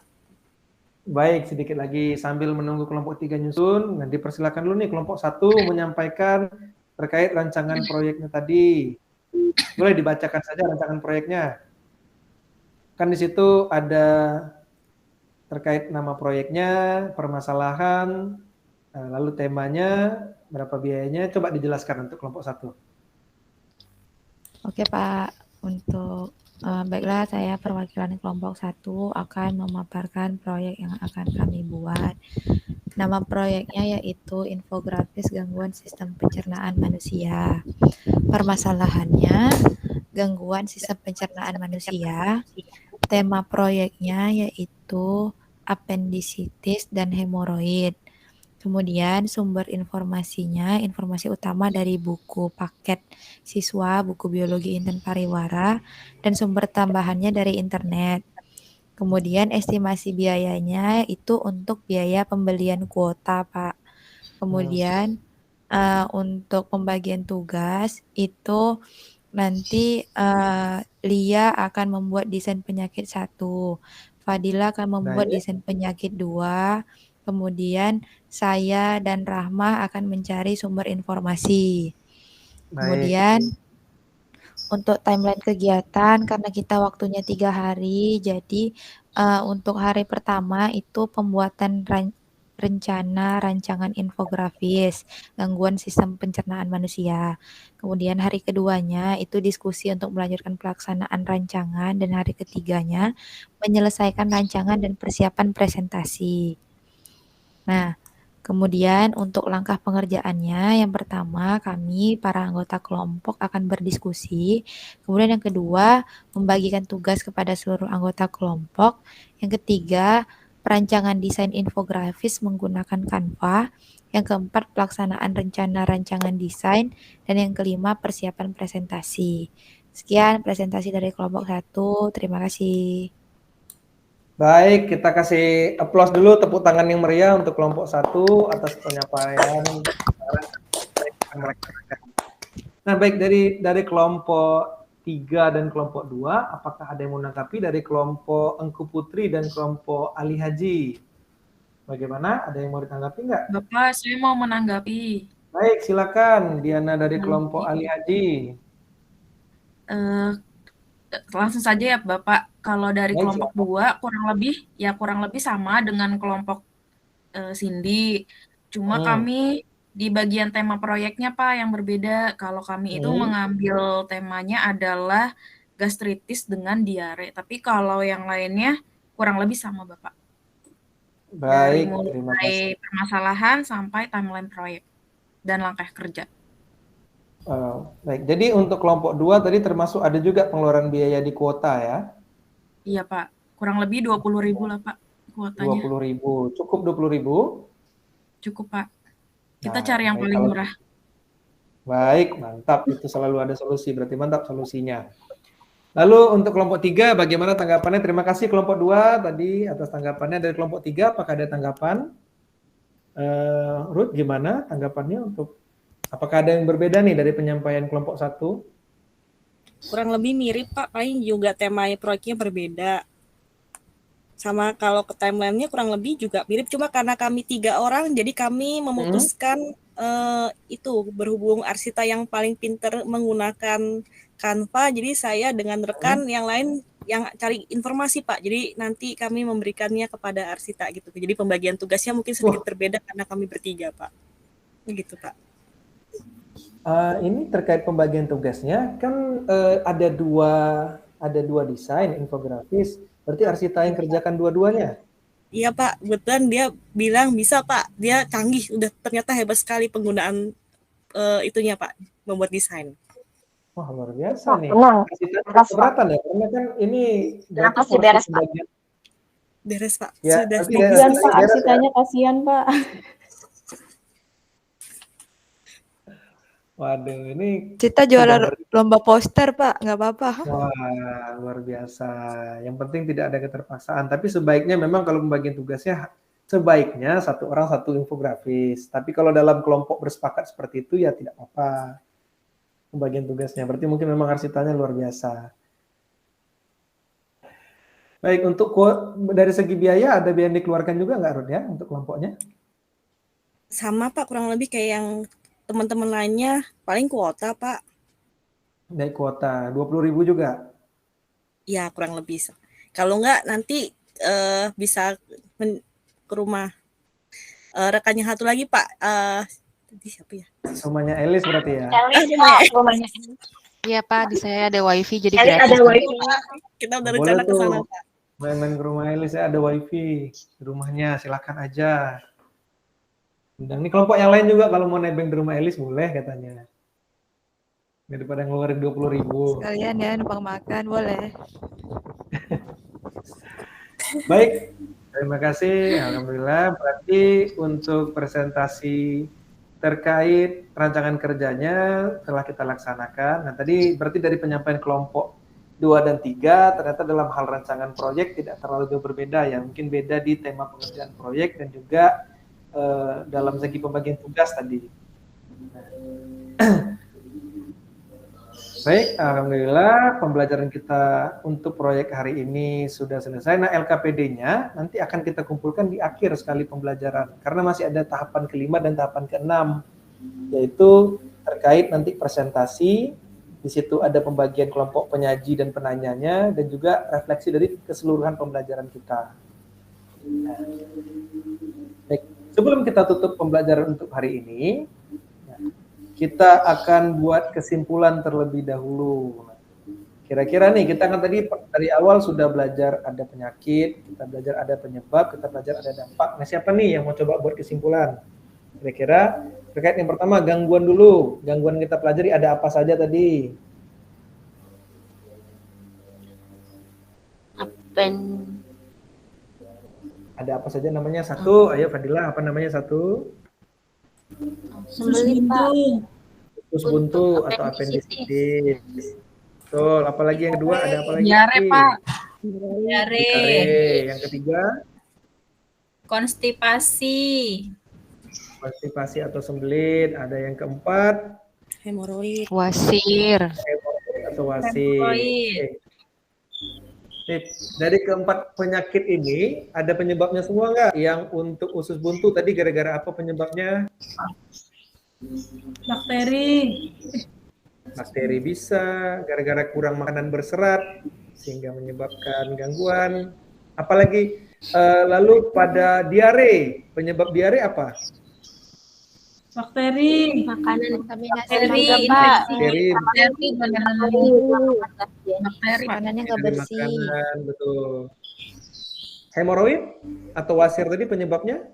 Baik, sedikit lagi sambil menunggu kelompok 3 nyusun. Nah, dipersilakan dulu nih kelompok 1 menyampaikan terkait rancangan proyeknya tadi. Boleh dibacakan saja rancangan proyeknya. Kan di situ ada terkait nama proyeknya, permasalahan, lalu temanya, berapa biayanya, coba dijelaskan untuk kelompok 1. Oke Pak, untuk baiklah saya perwakilan kelompok 1 akan memaparkan proyek yang akan kami buat. Nama proyeknya yaitu infografis gangguan sistem pencernaan manusia. Permasalahannya gangguan sistem pencernaan manusia. Tema proyeknya yaitu appendicitis dan hemoroid. Kemudian sumber informasinya, informasi utama dari buku paket siswa, buku biologi Inten Pariwara, dan sumber tambahannya dari internet. Kemudian estimasi biayanya itu untuk biaya pembelian kuota, Pak. Kemudian untuk pembagian tugas itu nanti Lia akan membuat desain penyakit 1, Fadila akan membuat desain penyakit 2, kemudian saya dan Rahma akan mencari sumber informasi. Kemudian untuk timeline kegiatan, karena kita waktunya 3 hari, jadi untuk hari pertama itu pembuatan rencana rancangan infografis gangguan sistem pencernaan manusia. Kemudian hari keduanya itu diskusi untuk melanjutkan pelaksanaan rancangan, dan hari ketiganya menyelesaikan rancangan dan persiapan presentasi. Nah, kemudian untuk langkah pengerjaannya, yang pertama kami para anggota kelompok akan berdiskusi. Kemudian yang kedua, membagikan tugas kepada seluruh anggota kelompok. Yang ketiga, perancangan desain infografis menggunakan Canva. Yang keempat, pelaksanaan rencana rancangan desain. Dan yang kelima, persiapan presentasi. Sekian presentasi dari kelompok 1. Terima kasih. Baik, kita kasih aplaus dulu, tepuk tangan yang meriah untuk kelompok 1 atas penyampaian. Nah, baik dari kelompok 3 dan kelompok 2, apakah ada yang mau menanggapi dari kelompok Engku Putri dan kelompok Ali Haji? Bagaimana? Ada yang mau ditanggapi nggak? Bapak, saya mau menanggapi. Baik, silakan Diana dari kelompok Ali Haji. Langsung saja ya Bapak, kalau dari Baik, kelompok 2 kurang lebih sama dengan kelompok Cindy. Cuma kami di bagian tema proyeknya Pak yang berbeda. Kalau kami itu mengambil temanya adalah gastritis dengan diare. Tapi kalau yang lainnya kurang lebih sama Bapak. Baik, dari terima mulai kasih. permasalahan sampai timeline proyek dan langkah kerja. Baik, jadi untuk kelompok 2 tadi termasuk ada juga pengeluaran biaya di kuota ya? Iya Pak, kurang lebih 20.000 lah Pak kuotanya. 20.000, cukup 20.000? Cukup, Pak. Kita Nah, cari yang baik, paling kalau murah. baik, mantap. Itu selalu ada solusi, berarti mantap solusinya. Lalu untuk kelompok 3, bagaimana tanggapannya? Terima kasih kelompok 2 tadi atas tanggapannya. Dari kelompok 3, apakah ada tanggapan? Ruth, gimana tanggapannya untuk, apakah ada yang berbeda nih dari penyampaian kelompok 1? Kurang lebih mirip Pak, paling juga tema proyeknya berbeda. Sama kalau ke timeline-nya kurang lebih juga mirip, cuma karena kami 3 orang, jadi kami memutuskan itu berhubung Arsita yang paling pinter menggunakan Canva, jadi saya dengan rekan yang lain yang cari informasi Pak. Jadi nanti kami memberikannya kepada Arsita gitu. Jadi pembagian tugasnya mungkin sedikit berbeda karena kami bertiga Pak. Begitu Pak. Ini terkait pembagian tugasnya kan ada dua desain infografis. Berarti Arsita yang kerjakan dua-duanya? Iya Pak, kebetulan dia bilang bisa Pak. Dia canggih, udah ternyata hebat sekali penggunaan itunya Pak, membuat desain. Wah, luar biasa nih. Tenang. Keberatan ya, karena kan ini Terima kasih, beres, Pak. Beres Pak. Ya, Sudah Kasihan Pak, Arsitanya kasihan Pak. Waduh, ini Cita jualan lomba poster, Pak. Nggak apa-apa. wah, luar biasa. Yang penting tidak ada keterpaksaan. Tapi sebaiknya memang kalau pembagian tugasnya, sebaiknya satu orang satu infografis. Tapi kalau dalam kelompok bersepakat seperti itu, ya tidak apa-apa pembagian tugasnya. Berarti mungkin memang Arsitanya luar biasa. Baik, untuk dari segi biaya, ada biaya yang dikeluarkan juga nggak, Ruth, ya, untuk kelompoknya? Sama Pak, kurang lebih kayak yang teman-teman lainnya, paling kuota Pak. Naik kuota, 20.000 juga? Ya, kurang lebih. Kalau nggak, nanti bisa ke rumah rekannya satu lagi Pak. Tadi siapa ya? Rumahnya Elis berarti ya? Rumahnya. Iya Pak, di saya ada wifi jadi Elis gratis. ada wifi. Kita udah rencana ke sana Pak. Main-main ke rumah Elis, saya ada wifi di rumahnya, silakan aja. Dan ini kelompok yang lain juga kalau mau nebeng di rumah Elis boleh katanya. Daripada ngeluarin 20.000. Sekalian ya, numpang makan, boleh. Baik, terima kasih. Alhamdulillah, berarti untuk presentasi terkait rancangan kerjanya telah kita laksanakan. Nah, tadi berarti dari penyampaian kelompok 2 dan 3, ternyata dalam hal rancangan proyek tidak terlalu jauh berbeda ya. Mungkin beda di tema pengerjaan proyek dan juga dalam segi pembagian tugas tadi. Baik, alhamdulillah pembelajaran kita untuk proyek hari ini sudah selesai. Nah, LKPD-nya nanti akan kita kumpulkan di akhir sekali pembelajaran karena masih ada tahapan kelima dan tahapan keenam, yaitu terkait nanti presentasi. Di situ ada pembagian kelompok penyaji dan penanyanya dan juga refleksi dari keseluruhan pembelajaran kita. Nah, baik. Sebelum kita tutup pembelajaran untuk hari ini, kita akan buat kesimpulan terlebih dahulu. Kira-kira nih, kita kan tadi dari awal sudah belajar ada penyakit, kita belajar ada penyebab, kita belajar ada dampak. Nah, siapa nih yang mau coba buat kesimpulan? Kira-kira terkait yang pertama, gangguan dulu. Gangguan kita pelajari ada apa saja tadi? Ada apa saja namanya? Satu, ayo Fadila, apa namanya satu? Sembelih Pak. Usus buntu atau appendicitis. Betul, apalagi yang kedua, ada apa lagi? Diare, Pak. Diare. Yang ketiga? Konstipasi. Konstipasi atau sembelit. Ada yang keempat? Hemoroid. Wasir. Hemoroid atau wasir. Hemoroid. Dari keempat penyakit ini, ada penyebabnya semua nggak? Yang untuk usus buntu tadi gara-gara apa penyebabnya? Bakteri. Bakteri bisa, gara-gara kurang makanan berserat, sehingga menyebabkan gangguan. Apalagi, lalu pada diare, penyebab diare apa? Bakteri. Makanan Bakteri. Bakteri. Bakteri. Makanannya nggak bersih. Makanan, betul. Hemoroid atau wasir tadi penyebabnya?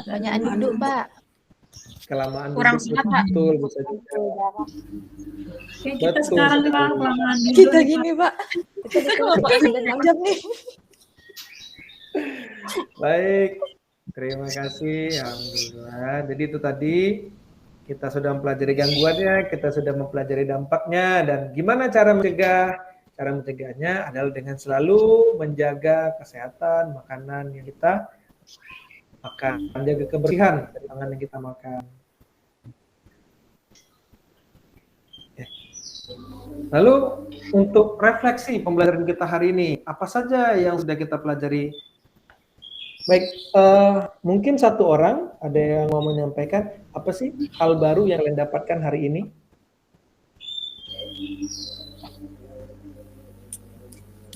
Banyakan duduk, Pak. Kelamaan Kurang duduk, sehat, Pak. betul, bisa juga. Kayak kita Betul, sekarang nih Pak, betul. kelamaan Kita tidur nih, gini, Pak. Kita di kelompok 9 jam nih. Baik, Terima kasih, alhamdulillah. Jadi itu tadi kita sudah mempelajari gangguannya, kita sudah mempelajari dampaknya, dan gimana cara mencegah. Cara mencegahnya adalah dengan selalu menjaga kesehatan makanan yang kita makan, menjaga kebersihan dari pangan yang kita makan. Lalu untuk refleksi pembelajaran kita hari ini, apa saja yang sudah kita pelajari? Baik, mungkin satu orang ada yang mau menyampaikan apa sih hal baru yang kalian dapatkan hari ini?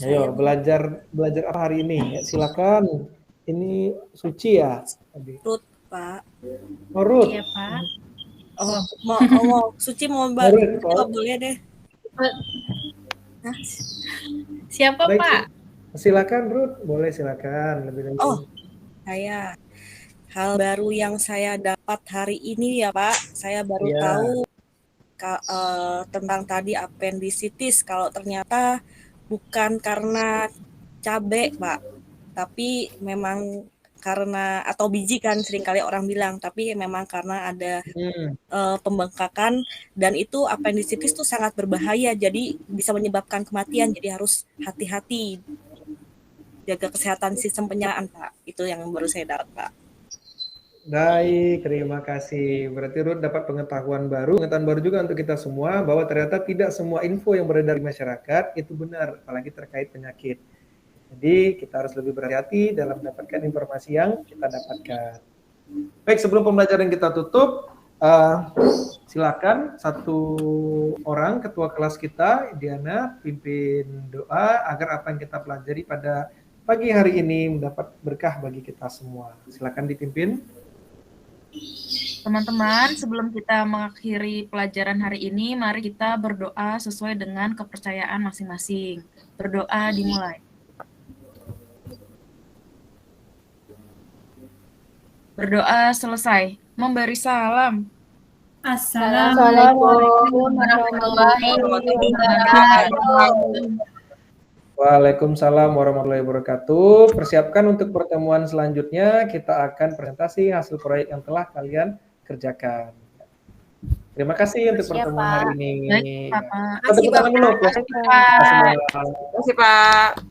Ayo belajar apa hari ini? Ya, silakan. Ini Suci ya? Ruth, Pak. Oh, Ruth. Iya, Pak. Oh, mau Suci mau bantu, boleh deh. Siapa, Baik, Pak? Silakan Ruth, boleh silakan lebih lanjut. Oh, saya hal baru yang saya dapat hari ini ya Pak, saya baru tahu tentang tadi appendicitis, kalau ternyata bukan karena cabai Pak, tapi memang karena, atau biji kan seringkali orang bilang, tapi memang karena ada pembengkakan, dan itu appendicitis itu sangat berbahaya, jadi bisa menyebabkan kematian, jadi harus hati-hati jaga kesehatan sistem pencernaan Pak. Itu yang baru saya dapat Pak. Baik, terima kasih. Berarti Ruth dapat pengetahuan baru juga untuk kita semua, bahwa ternyata tidak semua info yang beredar di masyarakat itu benar, apalagi terkait penyakit. Jadi kita harus lebih berhati-hati dalam mendapatkan informasi yang kita dapatkan. Baik, sebelum pembelajaran kita tutup, silakan satu orang ketua kelas kita, Diana, pimpin doa agar apa yang kita pelajari pada pagi hari ini mendapat berkah bagi kita semua. Silakan dipimpin. Teman-teman, sebelum kita mengakhiri pelajaran hari ini, mari kita berdoa sesuai dengan kepercayaan masing-masing. Berdoa dimulai. Berdoa selesai. Memberi salam. Assalamualaikum warahmatullahi wabarakatuh. Waalaikumsalam warahmatullahi wabarakatuh. Persiapkan untuk pertemuan selanjutnya, kita akan presentasi hasil proyek yang telah kalian kerjakan. Terima kasih untuk pertemuan hari ini. Baik, Pak. Tepuk tangan dulu. Terima kasih Pak.